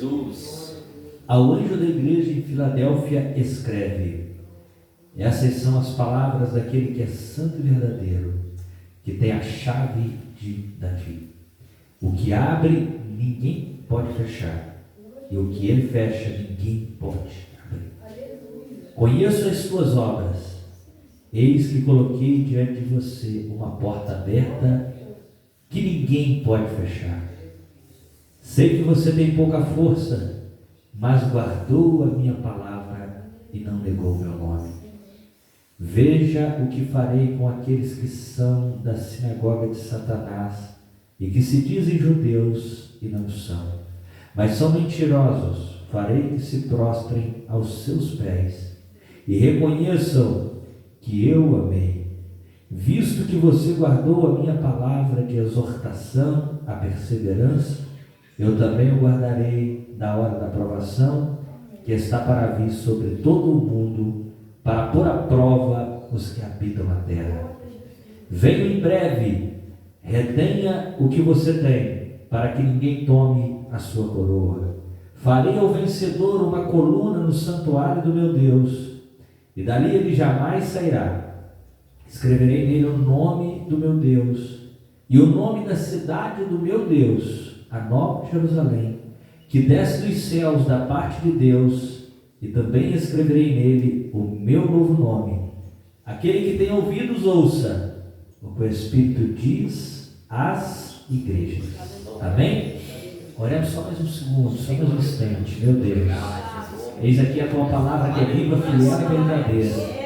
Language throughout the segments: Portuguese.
Jesus. Ao anjo da igreja em Filadélfia escreve: essas são as palavras daquele que é santo e verdadeiro, que tem a chave de Davi. O que abre, ninguém pode fechar, e o que ele fecha, ninguém pode abrir. Conheço as tuas obras. Eis que coloquei diante de você uma porta aberta que ninguém pode fechar. Sei que você tem pouca força, mas guardou a minha palavra e não negou o meu nome. Veja o que farei com aqueles que são da sinagoga de Satanás e que se dizem judeus e não são, mas são mentirosos. Farei que se prostrem aos seus pés e reconheçam que eu amei. Visto que você guardou a minha palavra de exortação, a perseverança, eu também o guardarei da hora da provação, que está para vir sobre todo o mundo, para pôr à prova os que habitam a terra. Venho em breve, retenha o que você tem, para que ninguém tome a sua coroa. Farei ao vencedor uma coluna no santuário do meu Deus, e dali ele jamais sairá. Escreverei nele o nome do meu Deus, e o nome da cidade do meu Deus, a Nova Jerusalém, que desce dos céus da parte de Deus, e também escreverei nele o meu novo nome. Aquele que tem ouvidos, ouça o que o Espírito diz às igrejas. Amém? Oremos só mais um segundo, só mais um instante. Meu Deus, eis aqui a tua palavra que é viva, fiel e verdadeira.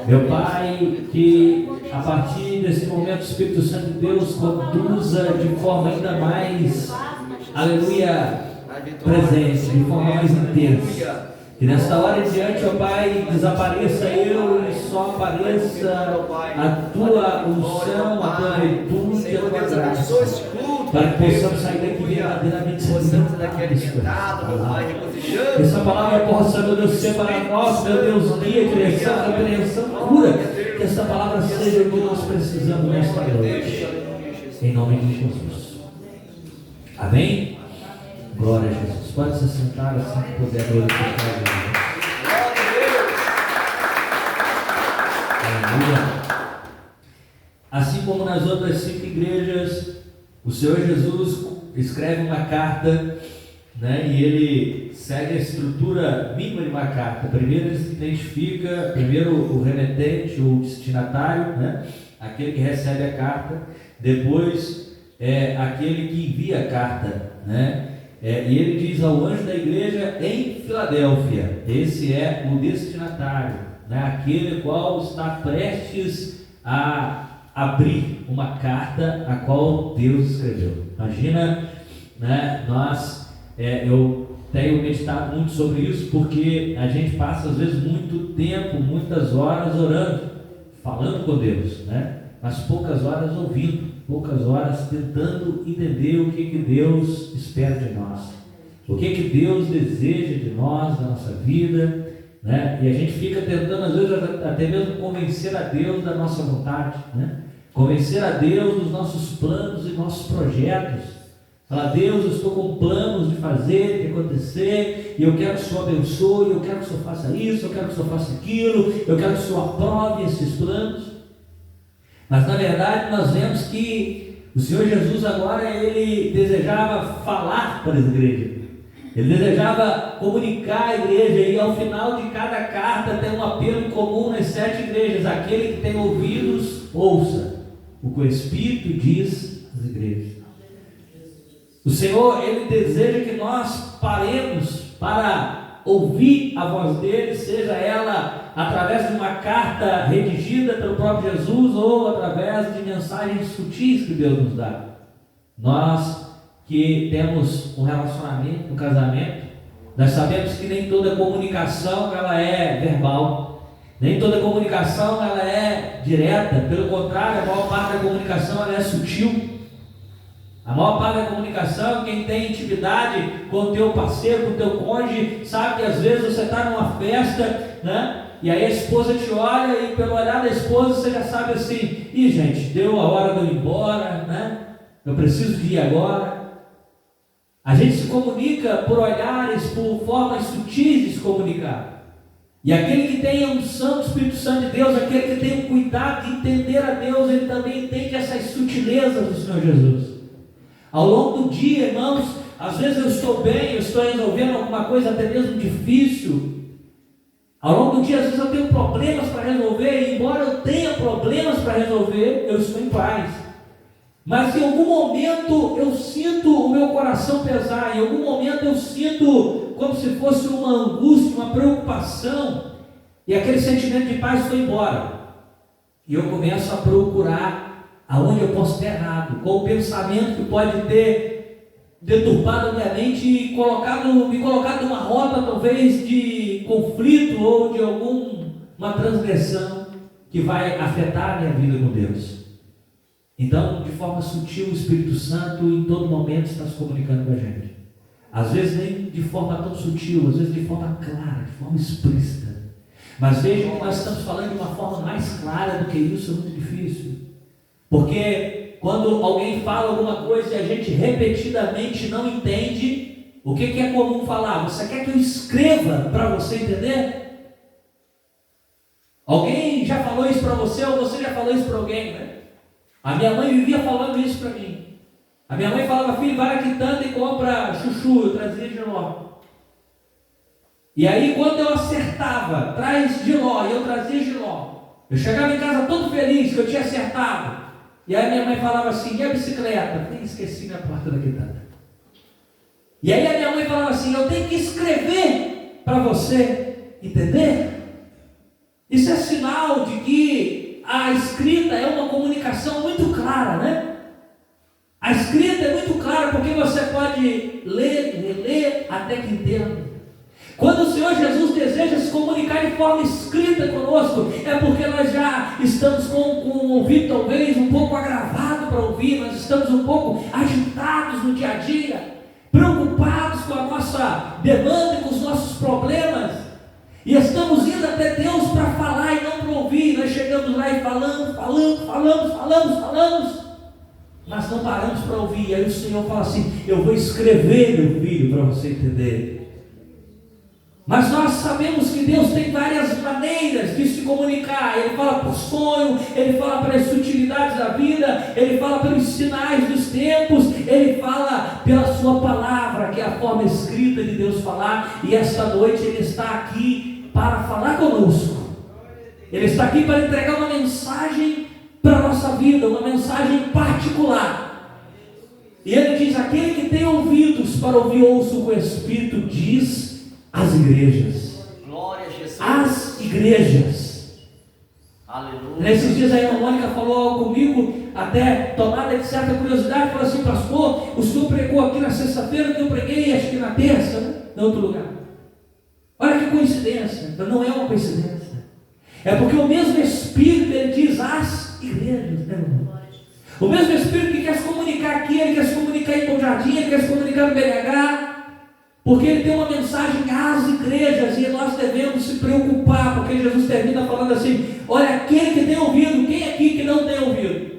Meu Pai, que a partir desse momento o Espírito Santo de Deus conduza de forma ainda mais, aleluia, presente, de forma mais intensa. Que nesta hora em diante, ó Pai, desapareça eu e só apareça a tua unção, a tua virtude, a tua graça, para que possamos sair daqui verdadeiramente santificados. Que essa palavra possa, meu Deus, ser para nós, meu Deus, guia, direção, compreensão, cura. Que essa palavra seja o que nós precisamos nesta noite, em nome de Jesus. Amém? Glória a Jesus. Pode se sentar assim que puder glorificar a Deus. Aleluia. Assim como nas outras 5 igrejas, o Senhor Jesus escreve uma carta, né, e ele segue a estrutura mínima de uma carta. Primeiro ele se identifica, primeiro o remetente, o destinatário, né, aquele que recebe a carta. Depois aquele que envia a carta, né? E ele diz ao anjo da igreja em Filadélfia. Esse é o destinatário, né? Aquele qual está prestes a abrir uma carta a qual Deus escreveu. Imagina, né? Eu tenho meditado muito sobre isso, porque a gente passa às vezes muito tempo, muitas horas orando, falando com Deus, né? Mas poucas horas ouvindo, poucas horas tentando entender o que Deus espera de nós, o que Deus deseja de nós, da nossa vida, né? E a gente fica tentando às vezes até mesmo convencer a Deus da nossa vontade, né? Convencer a Deus dos nossos planos e nossos projetos. Falar: Deus, eu estou com planos de fazer, de acontecer, e eu quero que o Senhor abençoe, eu quero que o Senhor faça isso, eu quero que o Senhor faça aquilo, eu quero que o Senhor aprove esses planos. Mas na verdade nós vemos que o Senhor Jesus agora ele desejava falar para a igreja, ele desejava comunicar a igreja, e ao final de cada carta tem um apelo em comum nas 7 igrejas: aquele que tem ouvidos, ouça o que o Espírito diz às igrejas. O Senhor ele deseja que nós paremos para ouvir a voz dele, seja ela através de uma carta redigida pelo próprio Jesus ou através de mensagens sutis que Deus nos dá. Nós que temos um relacionamento, um casamento, nós sabemos que nem toda comunicação ela é verbal, nem toda comunicação ela é direta. Pelo contrário, a maior parte da comunicação ela é sutil. A maior parte da comunicação, quem tem intimidade com o teu parceiro, com o teu cônjuge, sabe que às vezes você está numa festa, né? E aí a esposa te olha, e pelo olhar da esposa você já sabe assim: ih, gente, deu a hora de eu ir embora, né? Eu preciso de ir agora. A gente se comunica por olhares, por formas sutis de se comunicar. E aquele que tem a unção do Espírito Santo de Deus, aquele que tem o cuidado de entender a Deus, ele também entende essas sutilezas do Senhor Jesus. Ao longo do dia, irmãos, às vezes eu estou bem, eu estou resolvendo alguma coisa até mesmo difícil. Ao longo do dia, às vezes eu tenho problemas para resolver, e embora eu tenha problemas para resolver, eu estou em paz. Mas em algum momento eu sinto o meu coração pesar, em algum momento eu sinto como se fosse uma angústia, uma preocupação, e aquele sentimento de paz foi embora. E eu começo a procurar aonde eu posso ter errado, qual o pensamento que pode ter deturpado a minha mente e me colocado numa rota talvez de conflito ou de alguma transgressão que vai afetar a minha vida com Deus. Então, de forma sutil, o Espírito Santo em todo momento está se comunicando com a gente. Às vezes nem de forma tão sutil, às vezes de forma clara, de forma explícita. Mas vejam que nós estamos falando de uma forma mais clara do que isso, é muito difícil. Porque quando alguém fala alguma coisa e a gente repetidamente não entende, o que é comum falar? Você quer que eu escreva para você entender? Alguém já falou isso para você ou você já falou isso para alguém, né? A minha mãe vivia falando isso para mim. A minha mãe falava: filho, vai na quitanda e compra chuchu. Eu trazia Giló. E aí quando eu acertava, traz Giló, e eu trazia Giló. Eu chegava em casa todo feliz que eu tinha acertado. E aí minha mãe falava assim: e a bicicleta? Nem esqueci na porta da quitanda. E aí a minha mãe falava assim: eu tenho que escrever para você entender. Isso é sinal de que a escrita é uma comunicação muito clara, né? A escrita é muito clara porque você pode ler, reler até que entenda. Quando o Senhor Jesus deseja se comunicar de forma escrita conosco, é porque nós já estamos com o ouvido talvez um pouco agravado para ouvir, nós estamos um pouco agitados no dia a dia, preocupados com a nossa demanda e com os nossos problemas, e estamos indo até Deus para falar e não para ouvir. Nós chegamos lá e falamos, mas não paramos para ouvir. E aí o Senhor fala assim: eu vou escrever, meu filho, para você entender. Mas nós sabemos que Deus tem várias maneiras de se comunicar. Ele fala por sonho, Ele fala pelas sutilidades da vida, Ele fala pelos sinais dos tempos, Ele fala pela sua palavra, que é a forma escrita de Deus falar. E esta noite Ele está aqui para falar conosco. Ele está aqui para entregar uma mensagem para a nossa vida, uma mensagem particular. E Ele diz: aquele que tem ouvidos para ouvir, ouça o que o Espírito diz às igrejas. Glória a Jesus. As igrejas. Aleluia. Nesses dias aí a Mônica falou algo comigo, até tomada de certa curiosidade, falou assim: pastor, o senhor pregou aqui na sexta-feira que eu preguei, acho que na terça, né? Em outro lugar. Olha que coincidência, mas não é uma coincidência. É porque o mesmo Espírito, ele diz às igrejas, né, irmão? O mesmo Espírito que quer se comunicar aqui, ele quer se comunicar em Bom Jardim, ele quer se comunicar no BH, porque ele tem uma mensagem às igrejas, e nós devemos se preocupar, porque Jesus termina falando assim: olha, aquele que tem ouvido, quem aqui que não tem ouvido?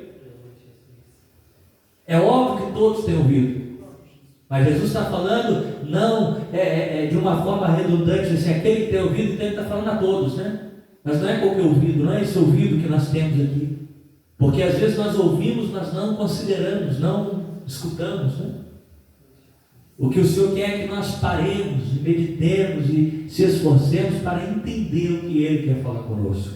É óbvio que todos têm ouvido, mas Jesus está falando não de uma forma redundante, assim, aquele que tem ouvido, então ele está falando a todos, né? Mas não é qualquer ouvido, não é esse ouvido que nós temos aqui, porque às vezes nós ouvimos, mas não consideramos, não escutamos, né? O que o Senhor quer é que nós paremos e meditemos e se esforcemos para entender o que Ele quer falar conosco.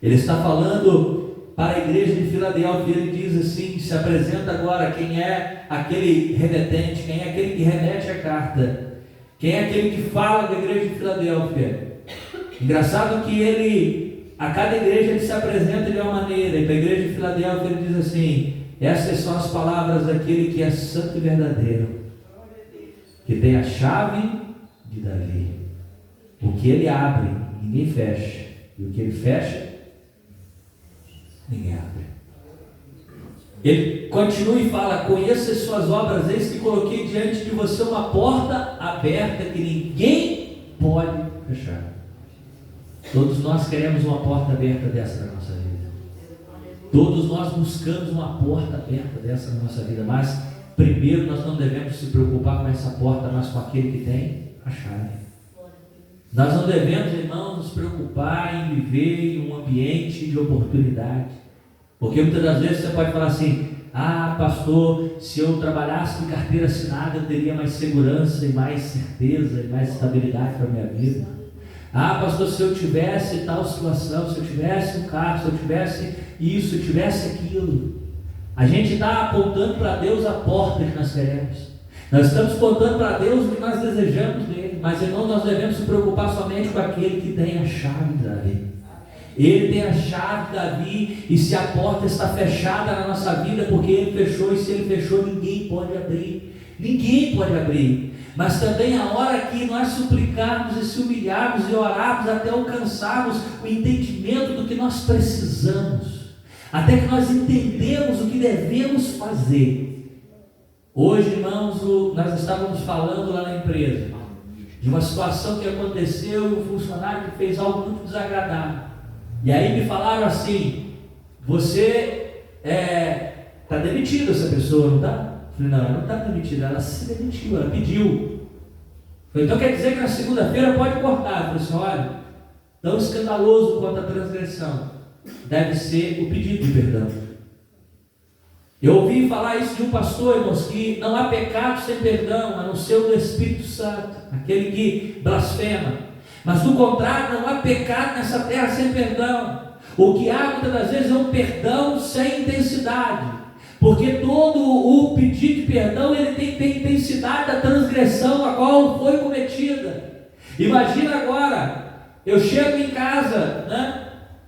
Ele está falando para a igreja de Filadélfia, ele diz assim, se apresenta agora quem é aquele remetente, quem é aquele que remete a carta, quem é aquele que fala da igreja de Filadélfia. Engraçado que ele, a cada igreja ele se apresenta de uma maneira, e para a igreja de Filadélfia ele diz assim: essas são as palavras daquele que é santo e verdadeiro, que tem a chave de Davi. O que ele abre, ninguém fecha, e o que ele fecha, ninguém abre. Ele continua e fala: conheça as suas obras, eis que coloquei diante de você uma porta aberta que ninguém pode fechar. Todos nós queremos uma porta aberta dessa na nossa vida. Todos nós buscamos uma porta aberta dessa na nossa vida, mas primeiro nós não devemos se preocupar com essa porta, mas com aquele que tem a chave. Nós não devemos, irmãos, nos preocupar em viver em um ambiente de oportunidade. Porque muitas das vezes você pode falar assim: ah, pastor, se eu trabalhasse de carteira assinada, eu teria mais segurança e mais certeza e mais estabilidade para a minha vida. Ah, pastor, se eu tivesse tal situação, se eu tivesse um carro, se eu tivesse isso, se eu tivesse aquilo. A gente está apontando para Deus a porta que nós queremos. Nós estamos apontando para Deus o que nós desejamos dele. Mas, irmão, nós devemos se preocupar somente com aquele que tem a chave de Davi. Ele tem a chave de Davi, e se a porta está fechada na nossa vida, porque ele fechou, e se ele fechou, ninguém pode abrir. Ninguém pode abrir. Mas também a hora que nós suplicarmos e se humilharmos e orarmos até alcançarmos o entendimento do que nós precisamos, até que nós entendemos o que devemos fazer. Hoje, irmãos, nós estávamos falando lá na empresa de uma situação que aconteceu e um funcionário que fez algo muito desagradável. E aí me falaram assim: você está demitido, essa pessoa, não está? Eu falei: não, ela não está demitida, ela se demitiu, ela pediu. Eu falei: então quer dizer que na segunda-feira pode cortar? Eu falei assim: olha, tão escandaloso quanto a transgressão deve ser o pedido de perdão. Eu ouvi falar isso de um pastor, irmãos, que não há pecado sem perdão, a não ser o do Espírito Santo, aquele que blasfema. Mas do contrário, não há pecado nessa terra sem perdão. O que há muitas das vezes é um perdão sem intensidade, porque todo o pedido de perdão ele tem que ter intensidade da transgressão a qual foi cometida. Imagina agora, eu chego em casa, né?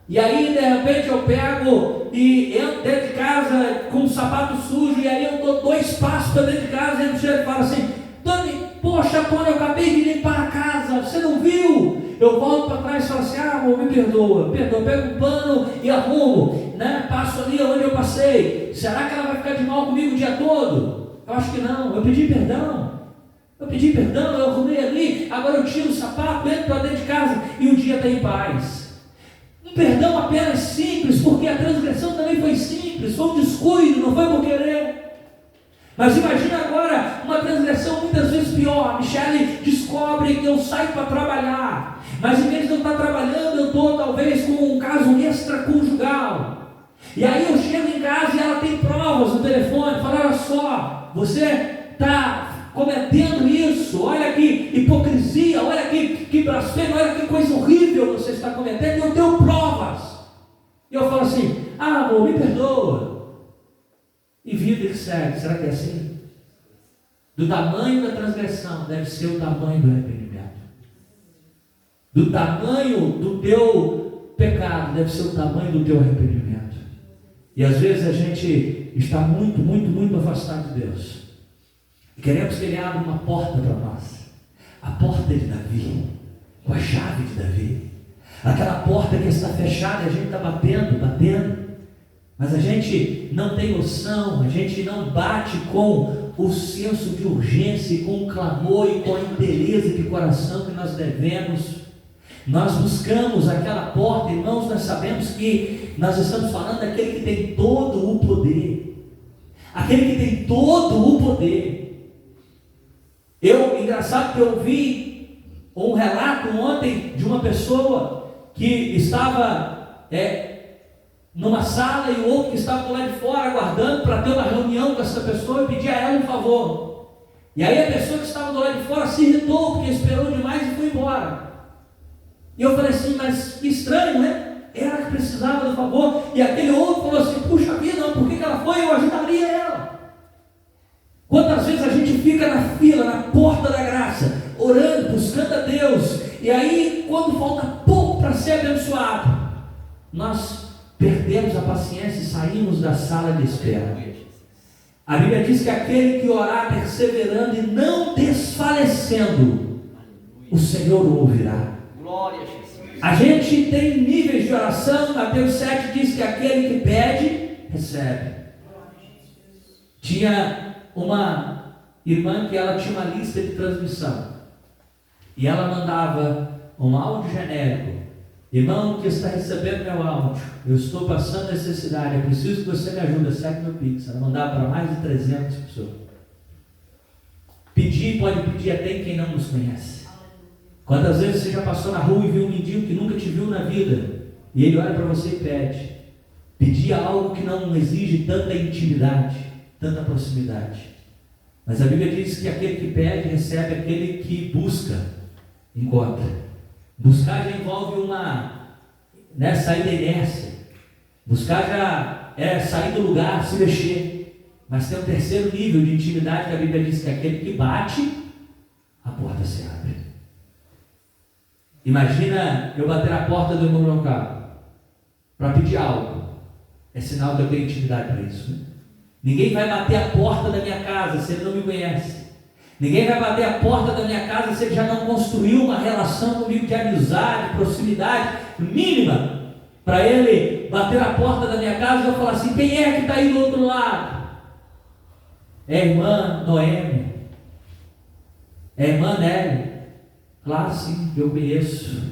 E aí de repente eu pego e entro dentro de casa com um sapato sujo, e aí eu dou 2 passos para dentro de casa, e ele chega e fala assim: Tony, poxa, Tony, eu acabei de limpar a casa, você não viu? Eu volto para trás e falo assim: ah, amor, me perdoa, pego um pano e arrumo, né? Passo ali onde eu passei. Será que ela vai ficar de mal comigo o dia todo? Eu acho que não. Eu pedi perdão, eu arrumei ali, agora eu tiro o sapato, entro para dentro de casa e o dia está em paz. Um perdão apenas simples, porque a transgressão também foi simples, foi um descuido, não foi por querer. Mas imagina agora uma transgressão muitas vezes pior. A Michele descobre que eu saio para trabalhar, mas em vez de eu estar trabalhando, eu estou talvez com um caso extraconjugal. E aí eu chego em casa e ela tem provas no telefone, fala: olha só, você está cometendo isso, olha que hipocrisia, olha que blasfêmia, olha que coisa horrível você está cometendo, e eu tenho provas. E eu falo assim: ah, amor, me perdoa. E vida que segue. Será que é assim? Do tamanho da transgressão deve ser o tamanho do arrependimento. Do tamanho do teu pecado deve ser o tamanho do teu arrependimento. E às vezes a gente está muito afastado de Deus. E queremos que Ele abra uma porta para nós. A porta de Davi, com a chave de Davi. Aquela porta que está fechada e a gente está batendo. Mas a gente não tem noção, a gente não bate com o senso de urgência, e com o clamor e com a inteireza de coração que nós devemos. Nós buscamos aquela porta, irmãos, nós sabemos que nós estamos falando daquele que tem todo o poder. Aquele que tem todo o poder. Engraçado que eu vi um relato ontem de uma pessoa que estava numa sala, e o outro que estava do lado de fora aguardando para ter uma reunião com essa pessoa, e pedir a ela um favor. E aí a pessoa que estava do lado de fora se irritou porque esperou demais e foi embora. E eu falei assim: mas que estranho, né? Ela que precisava do favor, e aquele outro falou assim: puxa vida, por que ela foi? Eu ajudaria ela. Quantas vezes a gente fica na fila, na porta da graça, orando, buscando a Deus, e aí quando falta pouco para ser abençoado, nós perdemos a paciência e saímos da sala de espera. A Bíblia diz que aquele que orar perseverando e não desfalecendo, o Senhor o ouvirá. Glória a Jesus. A gente tem níveis de oração. Mateus 7 diz que aquele que pede, recebe. Tinha uma irmã que ela tinha uma lista de transmissão, e ela mandava um áudio genérico: irmão que está recebendo meu áudio, eu estou passando necessidade, eu preciso que você me ajude, segue meu Pix. Ela mandava para mais de 300 pessoas. pedir, pode pedir até em quem não nos conhece. Quantas vezes você já passou na rua e viu um mendigo que nunca te viu na vida, e ele olha para você e pede? Pedir algo que não exige tanta intimidade, tanta proximidade. Mas a Bíblia diz que aquele que pede, recebe; aquele que busca, encontra. Buscar já envolve sair da inércia. Buscar já é sair do lugar, se mexer. Mas tem um terceiro nível de intimidade que a Bíblia diz que é aquele que bate, a porta se abre. Imagina eu bater a porta do irmão João Carlos para pedir algo. É sinal que eu tenho intimidade para isso, né? Ninguém vai bater a porta da minha casa se ele não me conhece. Ninguém vai bater a porta da minha casa se ele já não construiu uma relação comigo de amizade, proximidade mínima, para ele bater a porta da minha casa e eu falar assim: quem é que está aí do outro lado? É a irmã Noemi? É a irmã Nelly? Claro, sim, eu conheço.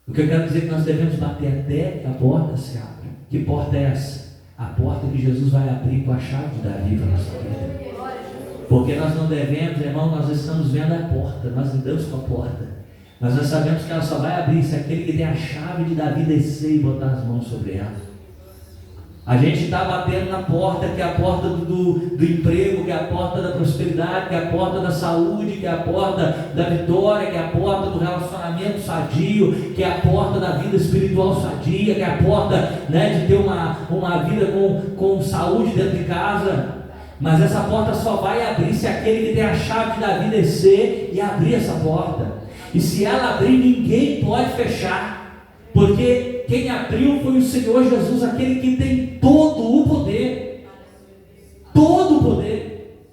O que eu quero dizer é que nós devemos bater até que a porta se abra. Que porta é essa? A porta que Jesus vai abrir com a chave de Davi para a nossa vida. Porque nós não devemos, irmão, nós estamos vendo a porta, nós lidamos com a porta, mas nós sabemos que ela só vai abrir se aquele que tem a chave de Davi descer e botar as mãos sobre ela. A gente está batendo na porta, que é a porta do emprego, que é a porta da prosperidade, que é a porta da saúde, que é a porta da vitória, que é a porta do relacionamento sadio, que é a porta da vida espiritual sadia, que é a porta, de ter uma vida com saúde dentro de casa. Mas essa porta só vai abrir se aquele que tem a chave de Davi descer e abrir essa porta. E se ela abrir, ninguém pode fechar. Porque quem abriu foi o Senhor Jesus, aquele que tem todo o poder. Todo o poder.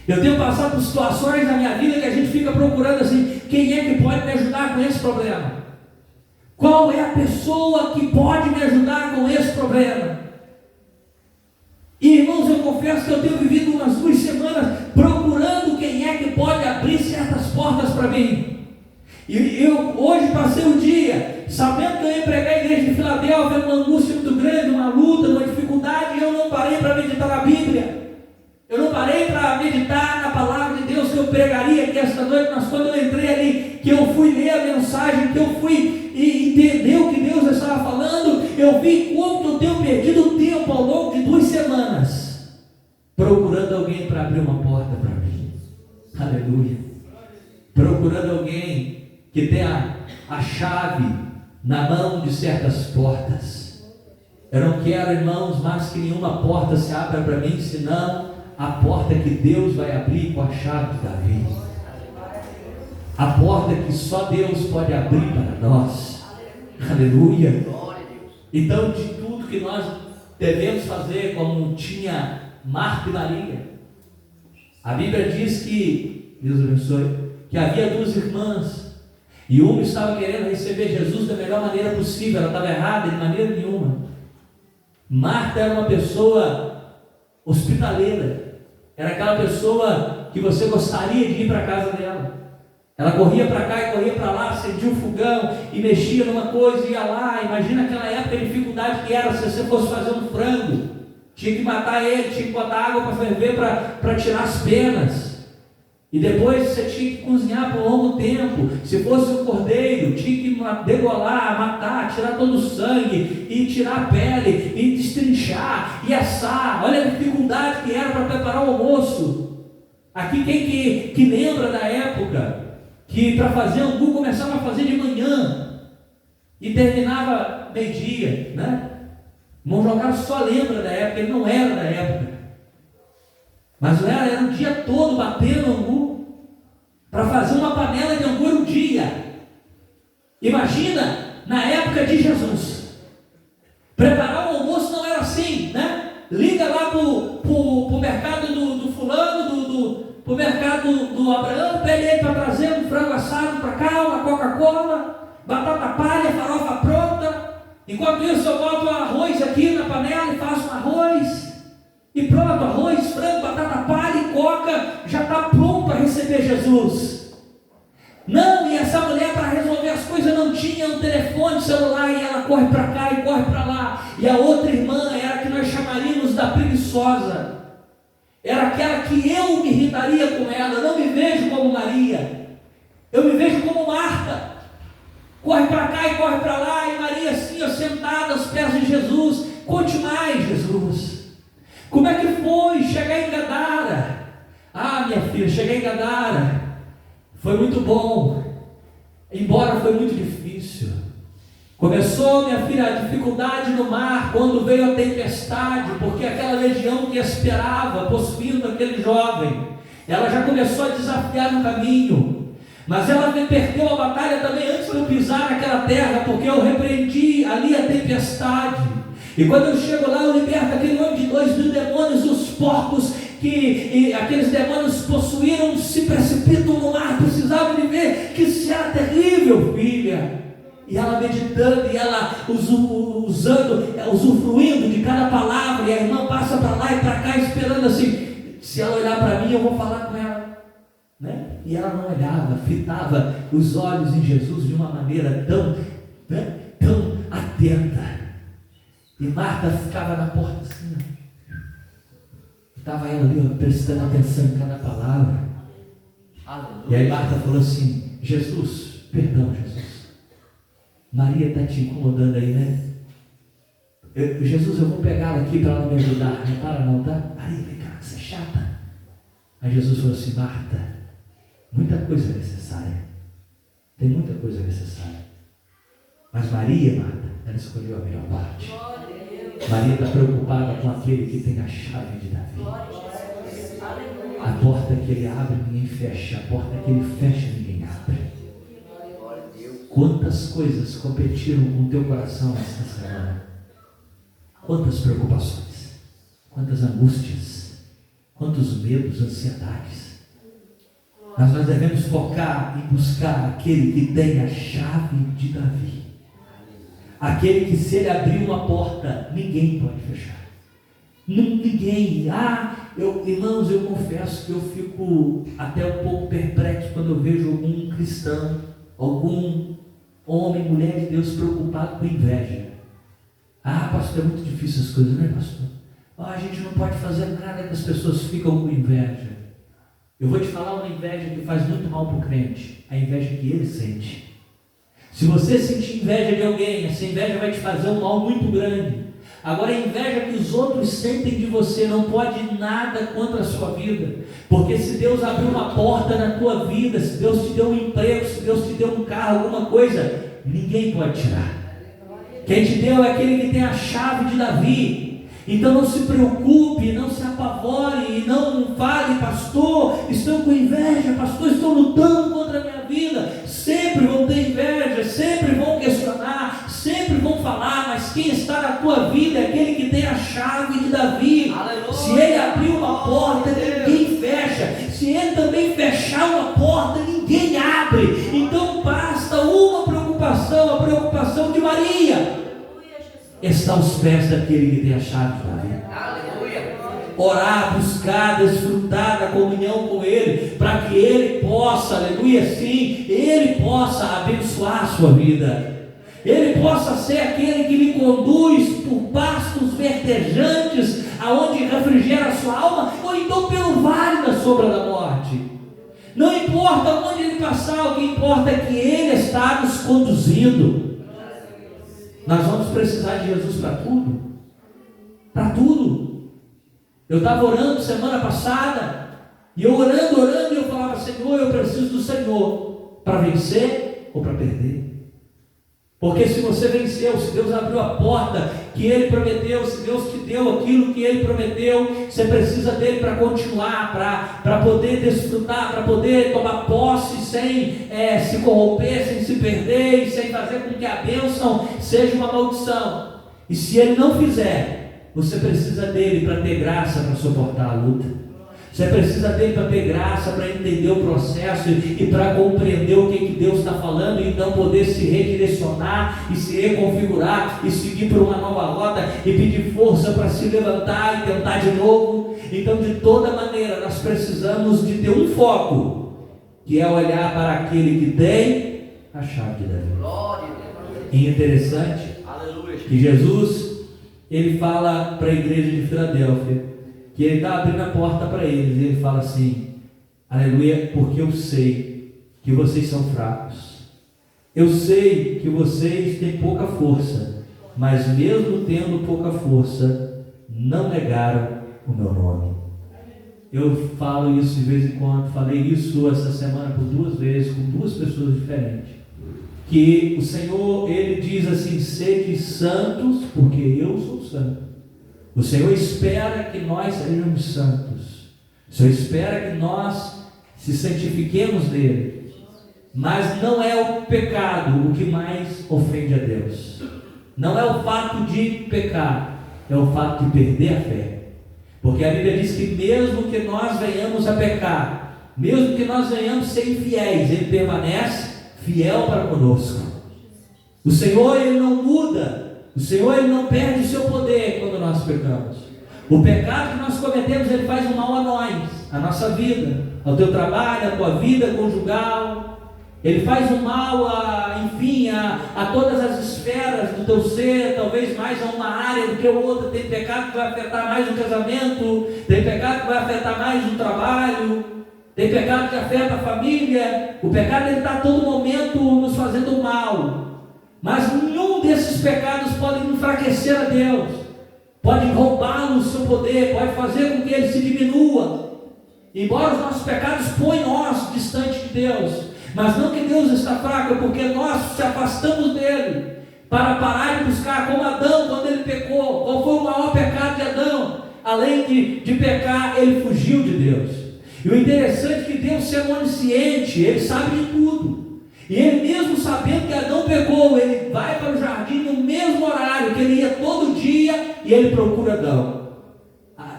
Eu tenho passado por situações na minha vida que a gente fica procurando assim: quem é que pode me ajudar com esse problema? Qual é a pessoa que pode me ajudar com esse problema? E, irmãos, eu confesso que eu tenho vivido umas 2 semanas procurando quem é que pode abrir certas portas para mim. E eu hoje passei o dia sabendo que eu ia pregar a igreja de Filadélfia, uma angústia muito grande, uma luta, uma dificuldade, e eu não parei para meditar na Bíblia. Eu não parei para meditar na palavra de Deus que eu pregaria aqui esta noite. Mas quando eu entrei ali, que eu fui ler a mensagem, que eu fui entender o que Deus estava falando, eu vi quanto eu tenho perdido tempo ao longo de 2 semanas procurando alguém para abrir uma porta para mim. Aleluia. Procurando alguém que tenha a chave na mão de certas portas. Eu não quero, irmãos, mais que nenhuma porta se abra para mim, senão a porta que Deus vai abrir com a chave de Davi. A porta que só Deus pode abrir para nós. Aleluia. Então, de tudo que nós devemos fazer, como tinha Marta e Maria, a Bíblia diz que, Deus abençoe, que havia 2 irmãs, e uma estava querendo receber Jesus da melhor maneira possível. Ela estava errada de maneira nenhuma. Marta era uma pessoa hospitaleira, era aquela pessoa que você gostaria de ir para a casa dela. Ela corria para cá e corria para lá, acendia um fogão e mexia numa coisa e ia lá. Imagina aquela época, a dificuldade que era se você fosse fazer um frango. Tinha que matar ele, tinha que botar água para ferver para tirar as penas. E depois você tinha que cozinhar por um longo tempo. Se fosse um cordeiro, tinha que degolar, matar, tirar todo o sangue, e tirar a pele, e destrinchar, e assar. Olha a dificuldade que era para preparar o almoço. Aqui quem que lembra da época que para fazer angu começava a fazer de manhã e terminava meio-dia, né? O irmão João Carlos só lembra da época, ele não era da época. Mas era o dia todo batendo angu. Para fazer uma panela de angu um dia. Imagina na época de Jesus. Preparar o almoço não era assim, né? Liga lá pro mercado do fulano, pro mercado do Abraão, pede ele para trazer um frango assado para cá, uma Coca-Cola, batata palha, farofa pronta. Enquanto isso eu boto arroz aqui na panela e faço um arroz. E pronto, arroz, frango, batata palha e coca, já está pronto para receber Jesus. Não, e essa mulher para resolver as coisas não tinha um telefone celular, e ela corre para cá e corre para lá. E a outra irmã era a que nós chamaríamos da preguiçosa. era aquela que eu me irritaria com ela. Eu não me vejo como Maria, eu me vejo como Marta. Corre para cá e corre para lá, e Maria assim, sentada aos pés de Jesus. Conte mais, Jesus. Como é que foi chegar em Gadara? Ah, minha filha, cheguei em Gadara. Foi muito bom, embora foi muito difícil. Começou, minha filha, a dificuldade no mar, quando veio a tempestade, porque aquela legião que esperava, possuindo aquele jovem, ela já começou a desafiar no caminho, mas ela perdeu a batalha também antes de eu pisar naquela terra, porque eu repreendi ali a tempestade, e quando eu chego lá, eu liberto aquele homem de 2.000 demônios, os porcos que aqueles demônios possuíram se precipitam no mar. Precisava de ver que isso era terrível, filha. E ela meditando, e ela usufruindo de cada palavra, e a irmã passa para lá e para cá, esperando assim, se ela olhar para mim, eu vou falar com ela, né? E ela não olhava, fitava os olhos em Jesus de uma maneira tão atenta. E Marta ficava na porta assim, estava ela ali, prestando atenção em cada palavra. Aleluia. E aí Marta falou assim: Jesus, perdão, Jesus, Maria está te incomodando aí, né? Jesus, eu vou pegar ela aqui para ela me ajudar. Não para não, tá? Maria, vem cá, você é chata. Aí Jesus falou assim: Marta, muita coisa é necessária. Tem muita coisa necessária. Mas Maria, Marta, ela escolheu a melhor parte. Maria está preocupada com aquele que tem a chave de Davi. A porta que ele abre, ninguém fecha. A porta que ele fecha, ninguém abre. Quantas coisas competiram com o teu coração esta semana? Quantas preocupações, quantas angústias, quantos medos, ansiedades. Mas nós devemos focar em buscar aquele que tem a chave de Davi. Aquele que, se ele abrir uma porta, ninguém pode fechar. Ninguém. Irmãos, eu confesso que eu fico até um pouco perplexo quando eu vejo algum cristão, algum homem, mulher de Deus preocupado com inveja. Pastor, é muito difícil as coisas, não é, pastor? A gente não pode fazer nada que as pessoas ficam com inveja. Eu vou te falar uma inveja que faz muito mal para o crente, a inveja que ele sente. Se você sentir inveja de alguém, essa inveja vai te fazer um mal muito grande. Agora, a inveja que os outros sentem de você não pode nada contra a sua vida, porque se Deus abriu uma porta na tua vida, se Deus te deu um emprego, se Deus te deu um carro, alguma coisa, ninguém pode tirar. Quem te deu é aquele que tem a chave de Davi. Então não se preocupe, não se apavore e não fale: pastor, estou com inveja, pastor, estou lutando contra a minha vida. Sempre vão ter inveja, sempre vão questionar, sempre vão falar, mas quem está na tua vida é aquele que tem a chave de Davi. Aleluia. Se ele abrir uma porta, ninguém fecha. Se ele também fechar uma porta, ninguém abre. Então basta uma preocupação, a preocupação de Maria. Está aos pés daquele que tem a chave de Davi. Aleluia. Orar, buscar, desfrutar da comunhão com Ele, para que Ele possa, aleluia, sim, Ele possa abençoar a sua vida. Ele possa ser aquele que lhe conduz por pastos verdejantes, aonde refrigera a sua alma, ou então pelo vale da sombra da morte. Não importa onde Ele passar, o que importa é que Ele está nos conduzindo. Nós vamos precisar de Jesus para tudo. Para tudo. Eu estava orando semana passada, e eu orando, e eu falava: Senhor, eu preciso do Senhor para vencer ou para perder. Porque se você venceu, se Deus abriu a porta que Ele prometeu, se Deus te deu aquilo que Ele prometeu, você precisa dele para continuar, para poder desfrutar, para poder tomar posse sem se corromper, sem se perder e sem fazer com que a bênção seja uma maldição. E se Ele não fizer, você precisa dele para ter graça para suportar a luta. Você precisa dele para ter graça, para entender o processo e para compreender o que Deus está falando, e então poder se redirecionar e se reconfigurar e seguir por uma nova rota e pedir força para se levantar e tentar de novo. Então, de toda maneira, nós precisamos de ter um foco, que é olhar para aquele que tem a chave de Davi. E interessante que Jesus, ele fala para a igreja de Filadélfia que ele está abrindo a porta para eles, e ele fala assim: aleluia, porque eu sei que vocês são fracos, eu sei que vocês têm pouca força, mas mesmo tendo pouca força, não negaram o meu nome. Eu falo isso de vez em quando, falei isso essa semana por 2 vezes, com 2 pessoas diferentes, que o Senhor, Ele diz assim: sede santos, porque eu sou santo. O Senhor espera que nós sejamos santos, o Senhor espera que nós se santifiquemos dele, mas não é o pecado o que mais ofende a Deus, não é o fato de pecar, é o fato de perder a fé. Porque a Bíblia diz que mesmo que nós venhamos a pecar, mesmo que nós venhamos ser infiéis, Ele permanece fiel para conosco. O Senhor, Ele não muda, o Senhor, Ele não perde o seu poder quando nós pecamos. O pecado que nós cometemos, ele faz um mal a nós, à nossa vida, ao teu trabalho, à tua vida conjugal. Ele faz um mal a todas as esferas do teu ser, talvez mais a uma área do que a outra. Tem pecado que vai afetar mais o casamento, tem pecado que vai afetar mais o trabalho, tem pecado que afeta a família. O pecado, ele está a todo momento nos fazendo mal, mas nenhum desses pecados pode enfraquecer a Deus, pode roubá-lo o seu poder, pode fazer com que ele se diminua. Embora os nossos pecados põem nós distante de Deus, mas não que Deus está fraco, é porque nós se afastamos dele, para parar de buscar, como Adão quando ele pecou. Qual foi o maior pecado de Adão? Além de pecar, ele fugiu de Deus. E o interessante é que Deus, sendo onisciente, ele sabe de tudo, e ele mesmo sabendo que Adão pecou, ele vai para o jardim no mesmo horário que ele ia todo dia, e ele procura Adão.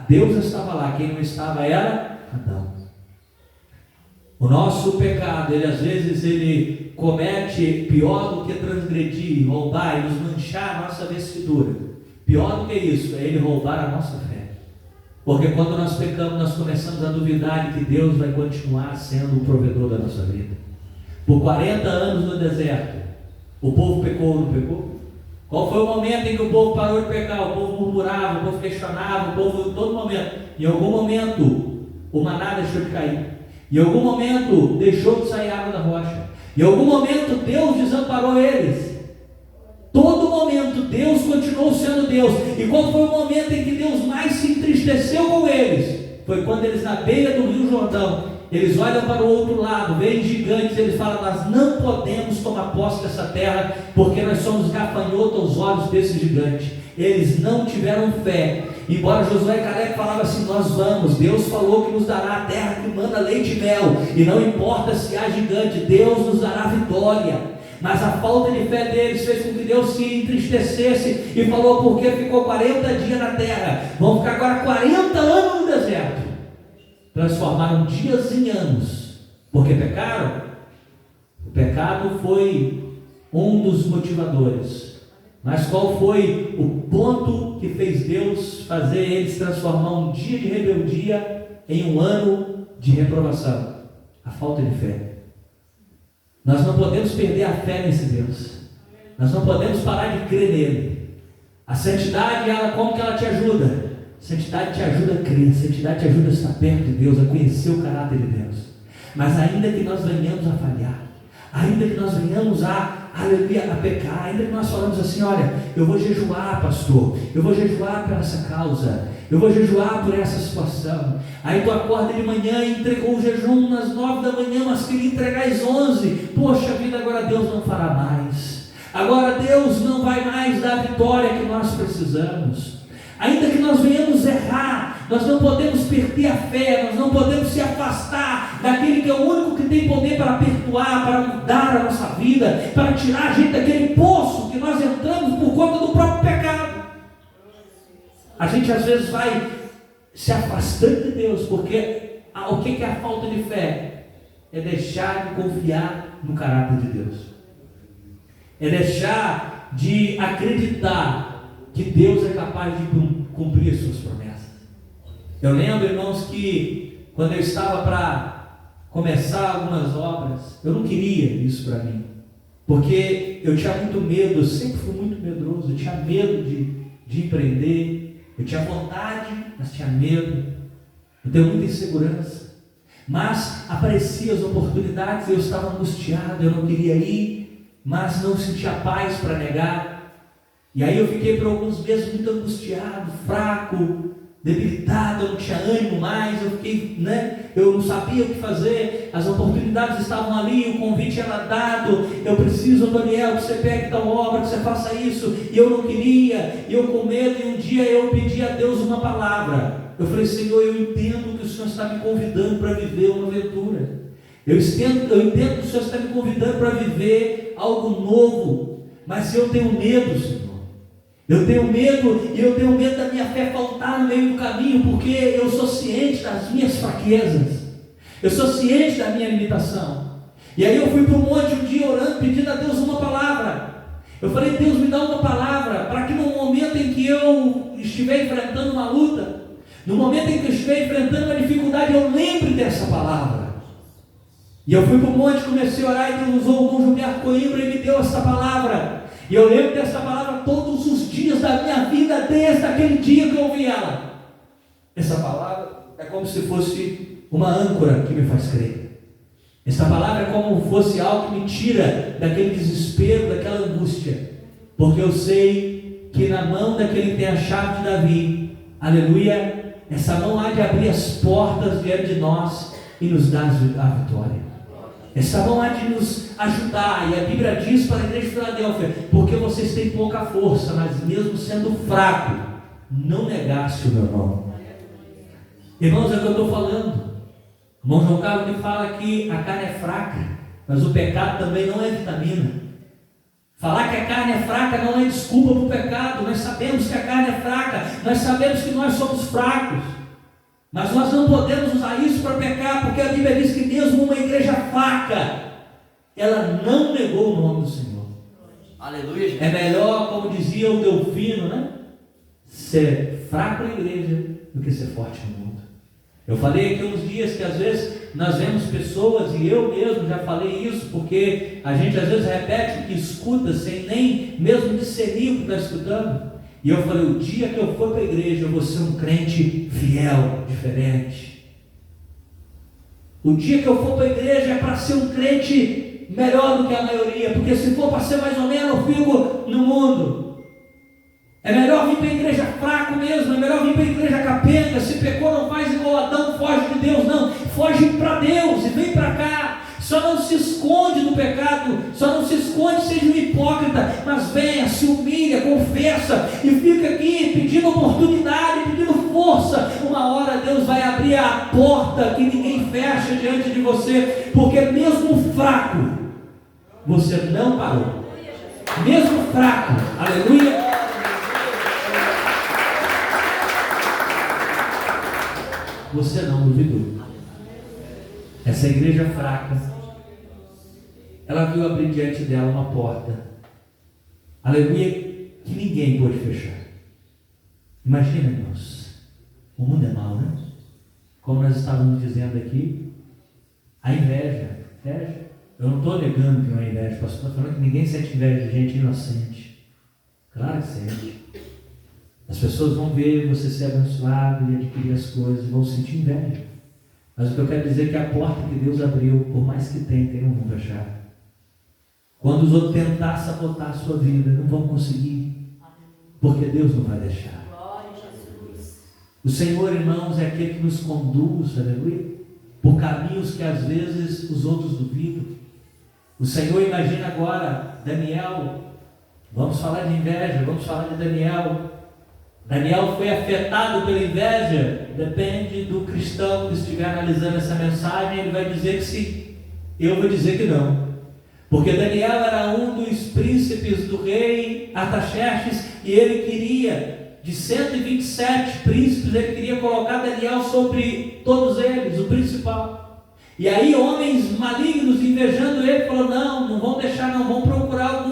Deus estava lá, quem não estava era Adão. O nosso pecado, ele às vezes ele comete pior do que transgredir, roubar e nos manchar a nossa vestidura. Pior do que isso, é ele roubar a nossa fé. Porque quando nós pecamos, nós começamos a duvidar de que Deus vai continuar sendo o provedor da nossa vida. Por 40 anos no deserto, o povo pecou ou não pecou? Qual foi o momento em que o povo parou de pecar? O povo murmurava, o povo questionava, o povo em todo momento. Em algum momento, o maná deixou de cair. Em algum momento, deixou de sair água da rocha. Em algum momento, Deus desamparou eles. Todo momento, Deus continuou sendo Deus. E qual foi o momento em que Deus mais se entristeceu com eles? Foi quando eles, na beira do rio Jordão, eles olham para o outro lado, veem gigantes, eles falam: nós não podemos tomar posse dessa terra, porque nós somos gafanhotos aos olhos desse gigante. Eles não tiveram fé. Embora Josué e Caleb falavam assim: nós vamos, Deus falou que nos dará a terra que manda leite e mel, e não importa se há gigante, Deus nos dará vitória. Mas a falta de fé deles fez com que Deus se entristecesse e falou: porque ficou 40 dias na terra, vão ficar agora 40 anos no deserto. Transformaram dias em anos, porque pecaram. O pecado foi um dos motivadores. Mas qual foi o ponto que fez Deus fazer eles transformar um dia de rebeldia em um ano de reprovação? A falta de fé. Nós não podemos perder a fé nesse Deus. Nós não podemos parar de crer nele. A santidade, como que ela te ajuda? A santidade te ajuda a crer, a santidade te ajuda a estar perto de Deus, a conhecer o caráter de Deus. Mas ainda que nós venhamos a falhar, ainda que nós venhamos a pecar, ainda que nós falamos assim: olha, eu vou jejuar, pastor, eu vou jejuar por essa causa, eu vou jejuar por essa situação. Aí tu acorda de manhã e entregou o jejum às 9 da manhã, mas queria entregar às 11. Poxa vida, agora Deus não fará mais. Agora Deus não vai mais dar a vitória que nós precisamos. Ainda que nós venhamos errar, nós não podemos perder a fé, nós não podemos se afastar daquele que é o único que tem poder para perdoar, para mudar a nossa vida, para tirar a gente daquele poço que nós entramos por conta do próprio pecado. A gente às vezes vai se afastando de Deus, porque o que é a falta de fé? É deixar de confiar no caráter de Deus, é deixar de acreditar que Deus é capaz de cumprir as suas promessas. Eu lembro, irmãos, que quando eu estava para começar algumas obras, eu não queria isso para mim, porque eu tinha muito medo, eu sempre fui muito medroso, eu tinha medo de empreender, Eu tinha vontade, mas tinha medo. Eu tenho muita insegurança. Mas apareciam as oportunidades, eu estava angustiado, eu não queria ir, mas não sentia paz para negar. E aí eu fiquei por alguns meses muito angustiado, fraco, debilitado, eu não tinha ânimo mais, eu não sabia o que fazer, as oportunidades estavam ali, o convite era dado, eu preciso, Daniel, que você pegue tal obra, que você faça isso, e eu não queria, e eu com medo, e um dia eu pedi a Deus uma palavra. Eu falei, Senhor, eu entendo que o Senhor está me convidando para viver uma aventura. Eu entendo que o Senhor está me convidando para viver algo novo. Mas eu tenho medo, Senhor. Eu tenho medo, e eu tenho medo da minha fé faltar no meio do caminho, porque eu sou ciente das minhas fraquezas. Eu sou ciente da minha limitação. E aí eu fui para o monte um dia orando, pedindo a Deus uma palavra. Eu falei, Deus, me dá uma palavra, para que no momento em que eu estiver enfrentando uma luta, no momento em que eu estiver enfrentando uma dificuldade, eu lembre dessa palavra. E eu fui para o monte, comecei a orar, e Deus usou o irmão Gilberto Coimbra e me deu essa palavra. E eu lembro dessa palavra todos os dias da minha vida, desde aquele dia que eu ouvi ela. Essa palavra é como se fosse uma âncora que me faz crer. Essa palavra é como se fosse algo que me tira daquele desespero, daquela angústia. Porque eu sei que na mão daquele que tem a chave de Davi, aleluia, essa mão há de abrir as portas diante de nós e nos dar a vitória. Essa mão há de nos ajudar. E a Bíblia diz para a igreja de Filadélfia, porque vocês têm pouca força, mas mesmo sendo fraco, não negaste o meu nome. Irmãos, é o que eu estou falando. O irmão João Carlos me fala que a carne é fraca, mas o pecado também não é vitamina. Falar que a carne é fraca não é desculpa para o pecado. Nós sabemos que a carne é fraca, nós sabemos que nós somos fracos, mas nós não podemos usar isso para pecar, porque a Bíblia diz que mesmo uma igreja fraca, ela não negou o nome do Senhor. Aleluia, gente. É melhor, como dizia o Delfino, ser fraco na igreja do que ser forte no mundo. Eu falei aqui uns dias que às vezes nós vemos pessoas, e eu mesmo já falei isso, porque a gente às vezes repete o que escuta sem nem mesmo discernir o que está escutando. E eu falei, o dia que eu for para a igreja, eu vou ser um crente fiel, diferente. O dia que eu for para a igreja é para ser um crente melhor do que a maioria, porque se for para ser mais ou menos, eu fico no mundo. É melhor vir para a igreja fraco mesmo, é melhor vir para a igreja capenga. Se pecou, não faz igual Adão, foge de Deus, não. Foge para Deus e vem para cá. Só não se esconde do pecado, só não se esconde, seja um hipócrita, mas venha, se humilha, confessa e fica aqui pedindo oportunidade, pedindo força. Uma hora Deus vai abrir a porta que ninguém fecha diante de você, porque mesmo fraco, você não parou. Mesmo fraco, aleluia. Você não duvidou. Essa igreja fraca, ela viu abrir diante dela uma porta, aleluia, que ninguém pôde fechar. Imagina, irmãos, o mundo é mau, né? Como nós estávamos dizendo aqui, a inveja. Eu não estou negando que não é inveja, pastor, estou falando que ninguém sente inveja de gente inocente. Claro que sente. As pessoas vão ver você ser abençoado e adquirir as coisas, vão sentir inveja. Mas o que eu quero dizer é que a porta que Deus abriu, por mais que tentem, não vão fechar. Quando os outros tentar sabotar a sua vida, não vão conseguir, porque Deus não vai deixar. O Senhor, irmãos, é aquele que nos conduz, aleluia, por caminhos que às vezes os outros duvidam. O Senhor, imagina agora Daniel. Vamos falar de inveja, vamos falar de Daniel. Daniel foi afetado pela inveja. Depende do cristão que estiver analisando essa mensagem, ele vai dizer que sim, eu vou dizer que não, porque Daniel era um dos príncipes do rei Artaxerxes, e ele queria, de 127 príncipes, ele queria colocar Daniel sobre todos eles, o principal. E aí homens malignos invejando ele, falaram, não vão deixar, não vão procurar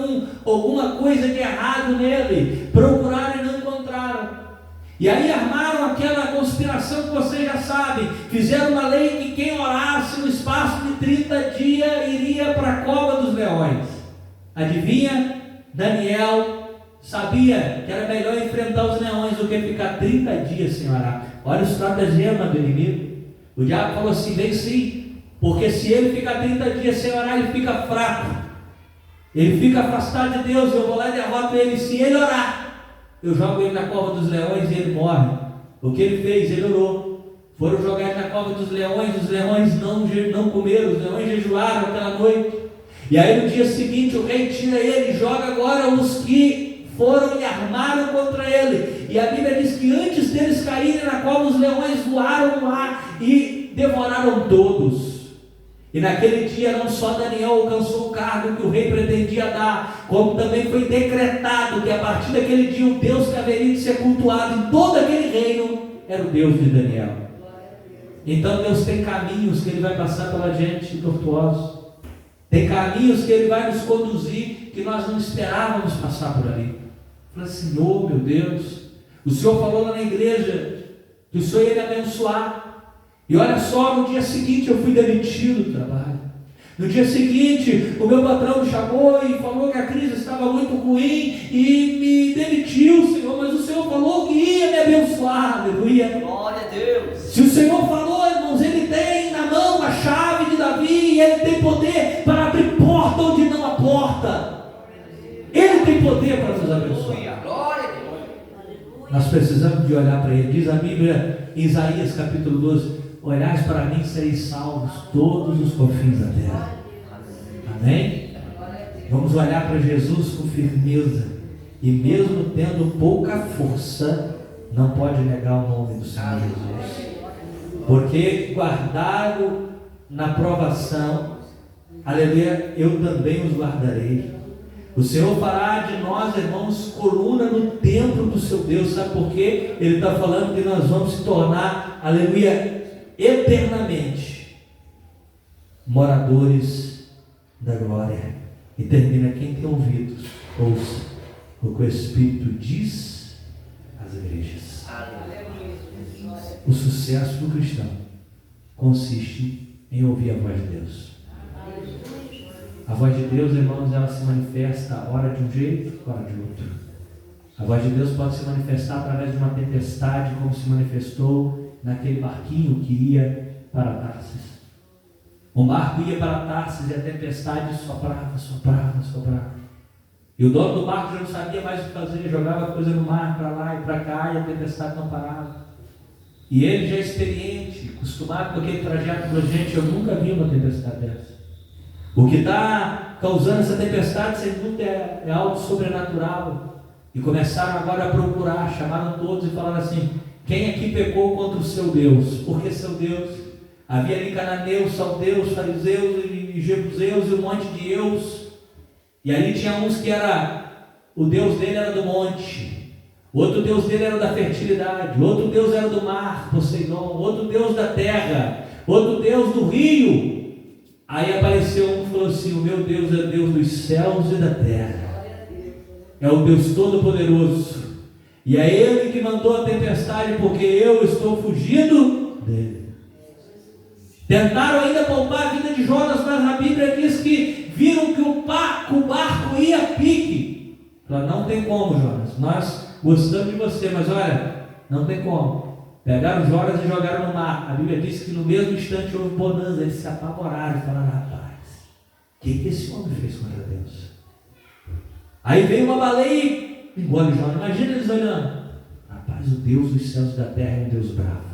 alguma coisa de errado nele. Procuraram e não encontraram. E aí armaram aquela conspiração que vocês já sabem. Fizeram uma lei que quem orasse no espaço de 30 dias iria para a cova dos leões. Adivinha? Daniel sabia que era melhor enfrentar os leões do que ficar 30 dias sem orar. Olha o estratagema do inimigo. O diabo falou assim: vem sim, porque se ele ficar 30 dias sem orar, ele fica fraco, ele fica afastado de Deus. Eu vou lá e derroto ele. Se ele orar, eu jogo ele na cova dos leões e ele morre. O que ele fez? Ele orou. Foram jogar ele na cova dos leões. Os leões não comeram, os leões jejuaram aquela noite. E aí no dia seguinte o rei tira ele e joga agora os que foram e armaram contra ele. E a Bíblia diz que antes deles caírem na cova, os leões voaram lá e devoraram todos. E naquele dia não só Daniel alcançou o cargo que o rei pretendia dar, como também foi decretado que a partir daquele dia o Deus que haveria de ser cultuado em todo aquele reino era o Deus de Daniel. Então Deus tem caminhos que Ele vai passar pela gente tortuosos. Tem caminhos que Ele vai nos conduzir que nós não esperávamos passar por ali. Fala, Senhor, meu Deus, o Senhor falou lá na igreja que o Senhor ia me abençoar. E olha só, no dia seguinte eu fui demitido do trabalho. No dia seguinte, o meu patrão me chamou e falou que a crise estava muito ruim e me demitiu, Senhor. Mas o Senhor falou que ia me abençoar, aleluia. Glória a Deus. Se o Senhor falou, irmãos, Ele tem na mão a chave de Davi e Ele tem poder para abrir porta onde não há porta. Ele tem poder para nos abençoar. Glória a Deus. Nós precisamos de olhar para Ele. Diz a Bíblia em Isaías capítulo 12: olhais para mim, sereis salvos todos os confins da terra. Amém? Vamos olhar para Jesus com firmeza. E mesmo tendo pouca força, não pode negar o nome do Senhor Jesus. Porque guardado na provação, aleluia, eu também os guardarei. O Senhor fará de nós, irmãos, coluna no templo do seu Deus. Sabe por quê? Ele está falando que nós vamos se tornar, aleluia, eternamente moradores da glória. E termina: quem tem ouvidos, ouça o que o Espírito diz às igrejas. O sucesso do cristão consiste em ouvir a voz de Deus. A voz de Deus, irmãos, ela se manifesta ora de um jeito, ora de outro. A voz de Deus pode se manifestar através de uma tempestade, como se manifestou naquele barquinho que ia para Tarsis. O barco ia para Tarsis e a tempestade soprava. E o dono do barco já não sabia mais o que fazer, jogava coisa no mar, para lá e para cá, e a tempestade não parava. E ele, já experiente, acostumado com aquele trajeto, falou: gente, eu nunca vi uma tempestade dessa. O que está causando essa tempestade, sem dúvida, é algo sobrenatural. E começaram agora a procurar, chamaram todos e falaram assim: quem aqui pecou contra o seu Deus? Porque seu Deus, havia ali cananeus, salteus, fariseus e jebuseus e um monte de eus. E ali tinha uns que o Deus dele era do monte, outro Deus dele era da fertilidade, outro Deus era do mar, Poseidon, outro Deus da terra, outro Deus do rio. Aí apareceu um e falou assim: o meu Deus é Deus dos céus e da terra, é o Deus Todo-Poderoso, e é Ele que mandou a tempestade, porque eu estou fugindo dele. Tentaram ainda poupar a vida de Jonas, mas a Bíblia diz que viram que o barco ia a pique. Falaram: não tem como, Jonas, nós gostamos de você, mas olha, não tem como. Pegaram Jonas e jogaram no mar. A Bíblia diz que no mesmo instante houve bonança. Eles se apavoraram e falaram: rapaz, o que esse homem fez contra Deus? Aí veio uma baleia e engole Jonas. Imagina eles olhando: rapaz, o Deus dos céus e da terra é um Deus bravo.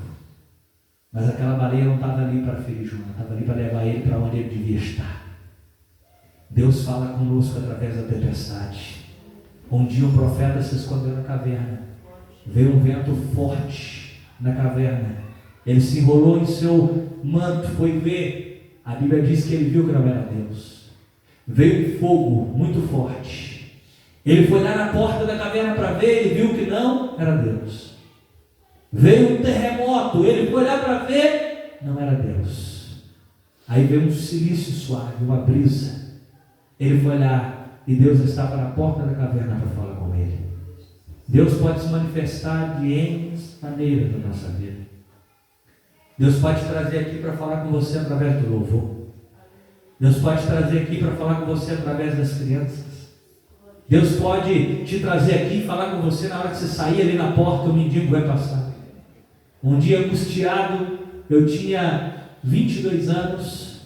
Mas aquela baleia não estava ali para ferir Jonas, estava ali para levar ele para onde ele devia estar. Deus fala conosco através da tempestade. Um dia um profeta se escondeu na caverna. Veio um vento forte na caverna. Ele se enrolou em seu manto, foi ver. A Bíblia diz que ele viu que não era Deus. Veio um fogo muito forte. Ele foi lá na porta da caverna para ver, ele viu que não era Deus. Veio um terremoto, ele foi lá para ver, não era Deus. Aí veio um silício suave, uma brisa. Ele foi lá e Deus estava na porta da caverna para falar com ele. Deus pode se manifestar de N maneiras na nossa vida. Deus pode te trazer aqui para falar com você através do louvor. Deus pode te trazer aqui para falar com você através das crianças. Deus pode te trazer aqui e falar com você na hora que você sair ali na porta, o mendigo vai passar. Um dia angustiado, eu tinha 22 anos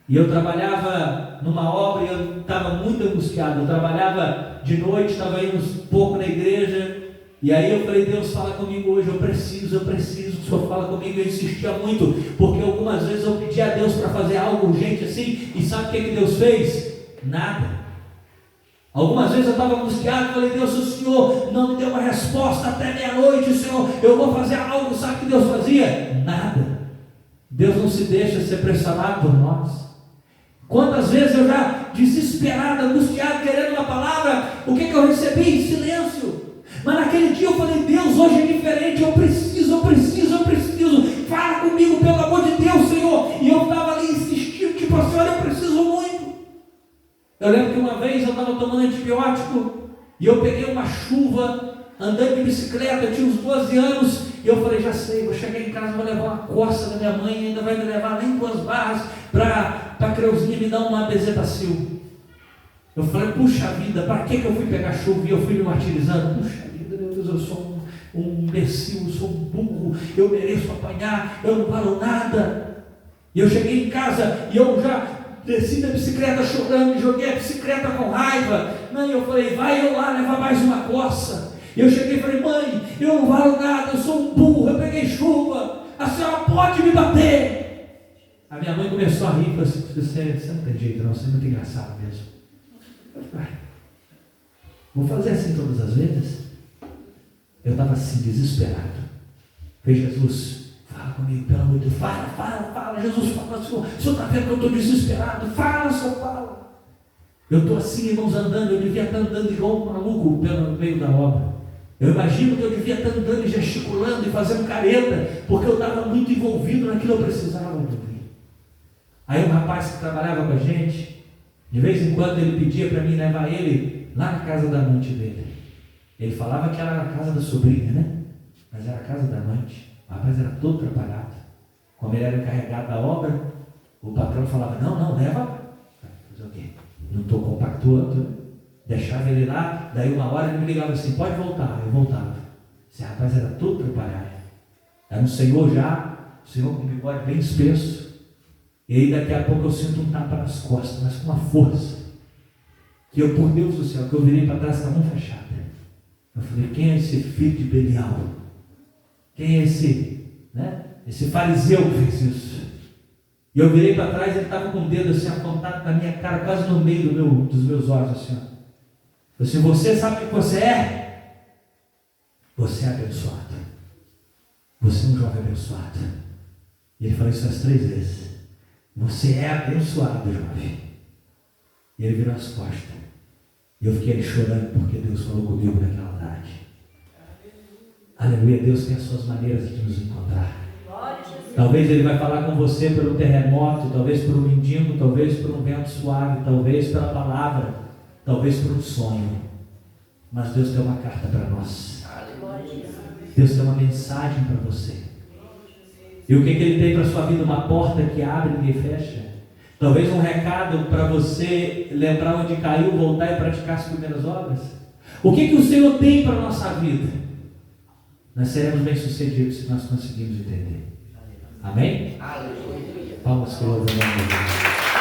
e eu trabalhava numa obra e eu estava muito angustiado. Eu trabalhava de noite, estava indo um pouco na igreja e aí eu falei: Deus, fala comigo hoje, eu preciso que o Senhor fala comigo. Eu insistia muito, porque algumas vezes eu pedi a Deus para fazer algo urgente assim, e sabe o que Deus fez? Nada. Algumas vezes eu estava angustiado, falei: Deus, se o Senhor não me deu uma resposta até meia-noite, Senhor, eu vou fazer algo. Sabe o que Deus fazia? Nada. Deus não se deixa ser pressionado por nós. Quantas vezes eu já desesperado, angustiado, querendo uma palavra, o que eu recebi? Silêncio. Mas naquele dia eu falei: Deus, hoje é diferente, eu preciso, fala comigo, pelo amor de Deus, Senhor. E eu estava ali insistindo, tipo assim: olha, eu preciso muito. Eu lembro que uma vez eu estava tomando antibiótico e eu peguei uma chuva, andando de bicicleta, eu tinha uns 12 anos, e eu falei: já sei, vou chegar em casa, vou levar uma coça da minha mãe, e ainda vai me levar lá em 2 barras para a Creuzinha me dar uma bezetacil. Eu falei: puxa vida, para que eu fui pegar chuva? E eu fui me martirizando. Puxa vida, meu Deus, eu sou um imbecil, eu sou um burro, eu mereço apanhar, eu não valo nada. E eu cheguei em casa e eu já desci da bicicleta chorando, joguei a bicicleta com raiva. Mãe, eu falei: vai eu lá levar mais uma coça. E eu cheguei e falei: mãe, eu não valo nada, eu sou um burro, eu peguei chuva, a senhora pode me bater. A minha mãe começou a rir e falou assim: você não tem jeito não, você é muito engraçado mesmo. Eu falei: vou fazer assim todas as vezes? Eu estava assim, desesperado. Falei: Jesus, fala comigo, pelo amor de Deus, fala, Jesus, fala, Senhor está vendo que eu estou desesperado, fala, Senhor, fala. Eu estou assim, irmãos, andando, eu devia estar andando igual um maluco pelo meio da obra. Eu imagino que eu devia estar andando e gesticulando e fazendo careta, porque eu estava muito envolvido naquilo que eu precisava ouvir. Aí um rapaz que trabalhava com a gente, de vez em quando ele pedia para mim levar ele lá na casa da amante dele. Ele falava que era a casa da sobrinha, né? Mas era a casa da amante. O rapaz era todo atrapalhado. Como ele era encarregado da obra, o patrão falava: não, leva. Fazer o quê? Não estou compactuando. Deixava ele lá, daí uma hora ele me ligava assim: pode voltar. Eu voltava. Esse rapaz era todo atrapalhado. Era um senhor já, um senhor com um bigode bem espesso. E aí daqui a pouco eu sinto um tapa nas costas, mas com uma força. Que eu, por Deus do céu, que eu virei para trás com a mão fechada. Eu falei: quem é esse filho de Belial? Quem é esse fariseu que fez isso? E eu virei para trás e ele estava com o dedo assim apontado na minha cara, quase no meio dos meus olhos assim. Eu falei assim: você sabe o que você é? Você é abençoado. Você é um jovem abençoado. E ele falou isso as 3 vezes. Você é abençoado, jovem. E ele virou as costas. E eu fiquei ali chorando porque Deus falou comigo naquela tarde. Aleluia. Deus tem as suas maneiras de nos encontrar. Talvez Ele vai falar com você pelo terremoto, talvez por um mendigo, talvez por um vento suave, talvez pela palavra, talvez por um sonho. Mas Deus tem uma carta para nós. Deus tem uma mensagem para você. E o que Ele tem para a sua vida? Uma porta que abre e ninguém fecha. Talvez um recado para você lembrar onde caiu, voltar e praticar as primeiras obras. O que o Senhor tem para a nossa vida? Nós seremos bem-sucedidos se nós conseguirmos entender. Amém? Palmas que louvem o nome de Deus.